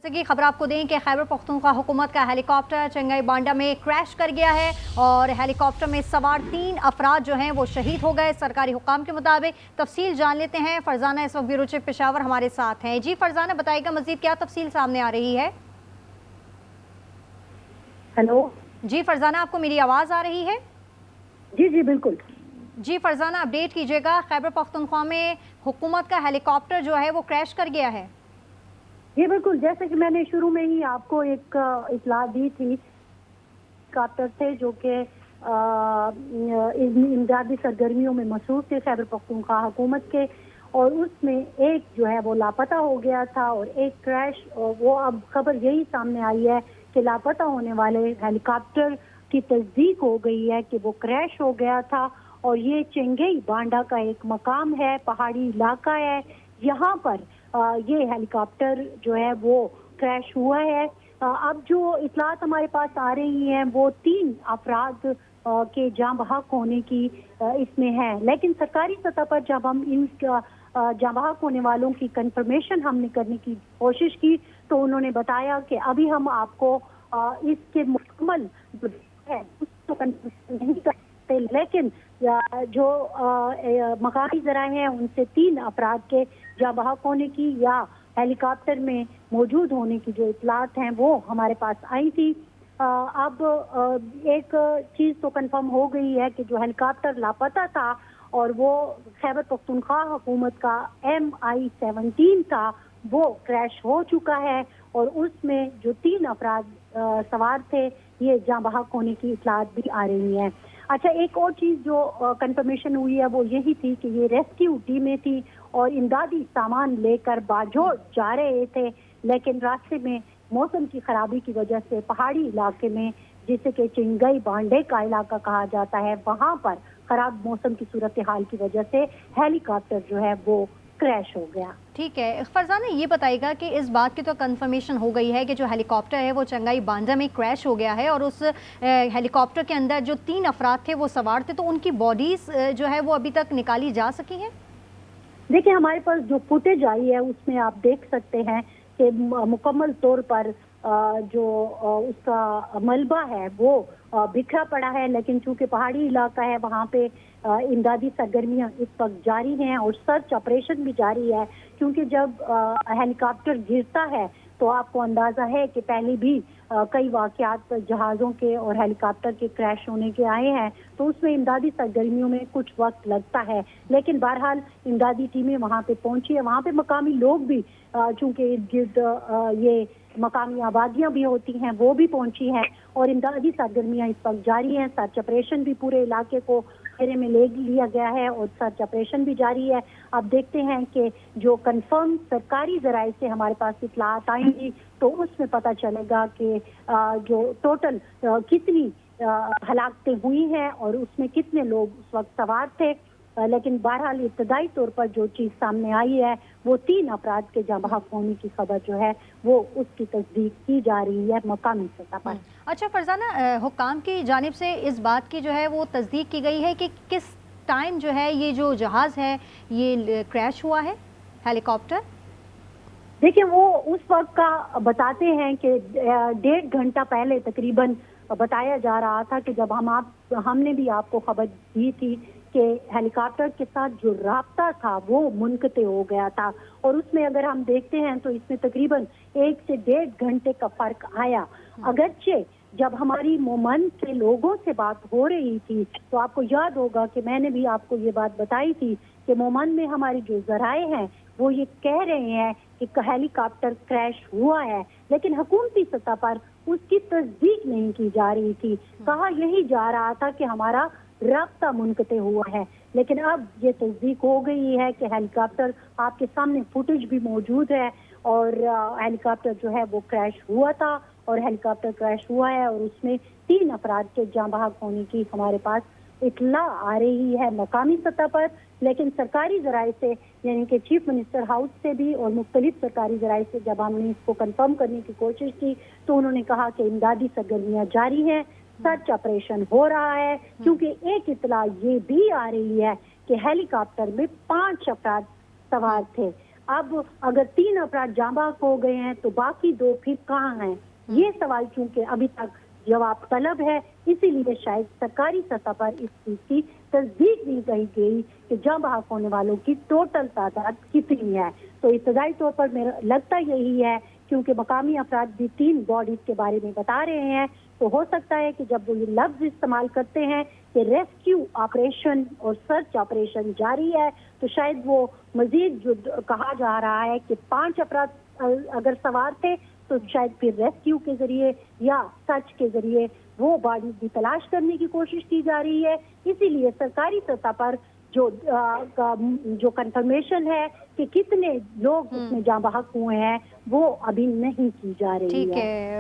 की खबर आपको दें कि खैबर पख्तूनख्वा हुकूमत का हेलीकॉप्टर चंगाई बांडा में क्रैश कर गया है और हेलीकॉप्टर में सवार 3 अफराद जो हैं वो शहीद हो गए सरकारी हुकाम के मुताबिक। तफसील जान लेते हैं। फरजाना इस वक्त ब्यूरो चीफ पेशावर हमारे साथ हैं। जी फरजाना, बताइएगा मजीद क्या तफसील सामने आ रही है। हेलो जी फरजाना, आपको मेरी आवाज़ आ रही है? जी जी बिल्कुल। जी फरजाना, अपडेट कीजिएगा। खैबर पख्तूनख्वा में हुकूमत का हेलीकॉप्टर जो है वो क्रैश कर गया है। जी बिल्कुल, जैसे कि मैंने शुरू में ही आपको एक इतला दी थी, हेलीकॉप्टर थे जो कि इमदादी सरगर्मियों में मसरूफ थे खैबर पख्तूनख्वा हुकूमत के, और उसमें एक जो है वो लापता हो गया था और एक क्रैश। और वो अब खबर यही सामने आई है कि लापता होने वाले हेलीकॉप्टर की तस्दीक हो गई है कि वो क्रैश हो गया था। और ये चंगाई बांडा का एक मकाम है, पहाड़ी इलाका है, यहाँ पर ये हेलीकॉप्टर जो है वो क्रैश हुआ है। अब जो इतलात हमारे पास आ रही हैं वो 3 अफराद के जाँ बहक होने की इसमें है, लेकिन सरकारी सतह पर जब हम इन जाँ बहक होने वालों की कंफर्मेशन हमने करने की कोशिश की तो उन्होंने बताया कि अभी हम आपको इसके मुकम्मल है उसको कंफर्मेशन नहीं कर सकते, लेकिन जो मकामी ज़राए हैं उनसे 3 अफराद के जाँ बहक होने की या हेलीकॉप्टर में मौजूद होने की जो इतलात हैं वो हमारे पास आई थी। अब एक चीज़ तो कंफर्म हो गई है कि जो हेलीकॉप्टर लापता था और वो खैबर पख्तूनख्वा हुकूमत का MI-17 था, वो क्रैश हो चुका है और उसमें जो 3 अफराद सवार थे ये जाँ बहक होने की इतलात भी आ रही हैं। अच्छा, एक और चीज़ जो कंफर्मेशन हुई है वो यही थी कि ये रेस्क्यू टीमें थी और इमदादी सामान लेकर बाजोड़ जा रहे थे, लेकिन रास्ते में मौसम की खराबी की वजह से पहाड़ी इलाके में, जिसे कि चंगाई बांडे का इलाका कहा जाता है, वहाँ पर खराब मौसम की सूरत हाल की वजह से हेलीकॉप्टर जो है वो क्रैश हो गया। ठीक है फरजाना, ये बताइएगा कि इस बात की तो कंफर्मेशन हो गई है कि जो हेलीकॉप्टर है वो चंगाई बांडा में क्रैश हो गया है और उस हेलीकॉप्टर के अंदर जो 3 अफराद थे वो सवार थे, तो उनकी बॉडीज जो है वो अभी तक निकाली जा सकी हैं? देखिए, हमारे पास जो फुटेज आई है उसमें आप देख सकते हैं कि मुकम्मल तौर पर जो उसका मलबा है वो बिखरा पड़ा है, लेकिन चूंकि पहाड़ी इलाका है वहाँ पे इमदादी सरगर्मियाँ इस वक्त जारी हैं और सर्च ऑपरेशन भी जारी है, क्योंकि जब हेलीकॉप्टर गिरता है तो आपको अंदाज़ा है कि पहले भी कई वाक़यात जहाज़ों के और हेलीकॉप्टर के क्रैश होने के आए हैं, तो उसमें इमदादी सरगर्मियों में कुछ वक्त लगता है, लेकिन बहरहाल इमदादी टीमें वहाँ पे पहुंची है। वहाँ पे मकामी लोग भी चूँकि इर्द गिर्द ये मकामी आबादियाँ भी होती हैं वो भी पहुंची हैं और इमदादी सरगर्मियाँ इस वक्त जारी हैं। सर्च ऑपरेशन भी पूरे इलाके को घेरे में ले लिया गया है और सर्च ऑपरेशन भी जारी है। अब देखते हैं कि जो कंफर्म सरकारी ज़राए से हमारे पास इतलात आएंगी तो उसमें पता चलेगा कि जो टोटल कितनी हलाकतें हुई हैं और उसमें कितने लोग उस वक्त सवार थे। लेकिन बहरहाल इब्तदाई तौर पर जो चीज़ सामने आई है वो 3 अफराद के जाँ बहक होने की खबर जो है वो उसकी तस्दीक की जा रही है मकामी सतह पर। अच्छा फरजाना, हुक्काम की जानिब से इस बात की जो है वो तस्दीक की गई है कि किस टाइम जो है ये जो जहाज़ है ये क्रैश हुआ है हेलीकॉप्टर? देखिए, वो उस वक्त का बताते हैं कि 1.5 घंटा पहले तकरीबन बताया जा रहा था कि जब हमने भी आपको खबर दी थी कि हेलीकॉप्टर के साथ जो राब्ता था वो मुनक़ते हो गया था, और उसमें अगर हम देखते हैं तो इसमें तकरीबन 1 से 1.5 घंटे का फ़र्क आया। अगरचे जब हमारी मोमन के लोगों से बात हो रही थी तो आपको याद होगा कि मैंने भी आपको ये बात बताई थी कि मोमन में हमारी जो ज़राए हैं वो ये कह रहे हैं कि हेलीकॉप्टर क्रैश हुआ है, लेकिन हुकूमती सतह पर उसकी तस्दीक नहीं की जा रही थी। कहा यही जा रहा था कि हमारा राब्ता मुनक़ते हुआ है, लेकिन अब ये तस्दीक हो गई है कि हेलीकॉप्टर, आपके सामने फुटेज भी मौजूद है, और हेलीकॉप्टर जो है वो क्रैश हुआ था और हेलीकॉप्टर क्रैश हुआ है और उसमें 3 अफराद के जाँ बहक होने की हमारे पास इत्तला आ रही है मकामी सतह पर। लेकिन सरकारी ज़राए से, यानी कि चीफ मिनिस्टर हाउस से भी और मुख्तलिफ सरकारी ज़राए से जब हमने इसको कंफर्म करने की कोशिश की तो उन्होंने कहा कि इमदादी सरगर्मियाँ जारी हैं, सर्च ऑपरेशन हो रहा है, क्योंकि एक इत्तला ये भी आ रही है कि हेलीकॉप्टर में 5 अफराद सवार थे। अब अगर 3 अपराध जाँ बहक हो गए हैं तो बाकी 2 फिर कहाँ हैं? ये सवाल चूंकि अभी तक जवाब तलब है, इसीलिए शायद सरकारी सतह पर इस चीज की तस्दीक नहीं कही गई कि जाँ बहक होने वालों की टोटल तादाद कितनी है। तो इब्तदाई तौर पर मेरा लगता यही है, क्योंकि मकामी अफराद भी 3 बॉडीज के बारे में बता रहे हैं, तो हो सकता है कि जब वो ये लफ्ज इस्तेमाल करते हैं कि रेस्क्यू ऑपरेशन और सर्च ऑपरेशन जारी है, तो शायद वो मजीद जो कहा जा रहा है कि 5 अफराद अगर सवार थे तो शायद फिर रेस्क्यू के जरिए या सर्च के जरिए वो बॉडी की तलाश करने की कोशिश की जा रही है। इसीलिए सरकारी सतह पर जो कंफर्मेशन है कि कितने लोग उसमें जाँ बहक हुए हैं वो अभी नहीं की जा रही है।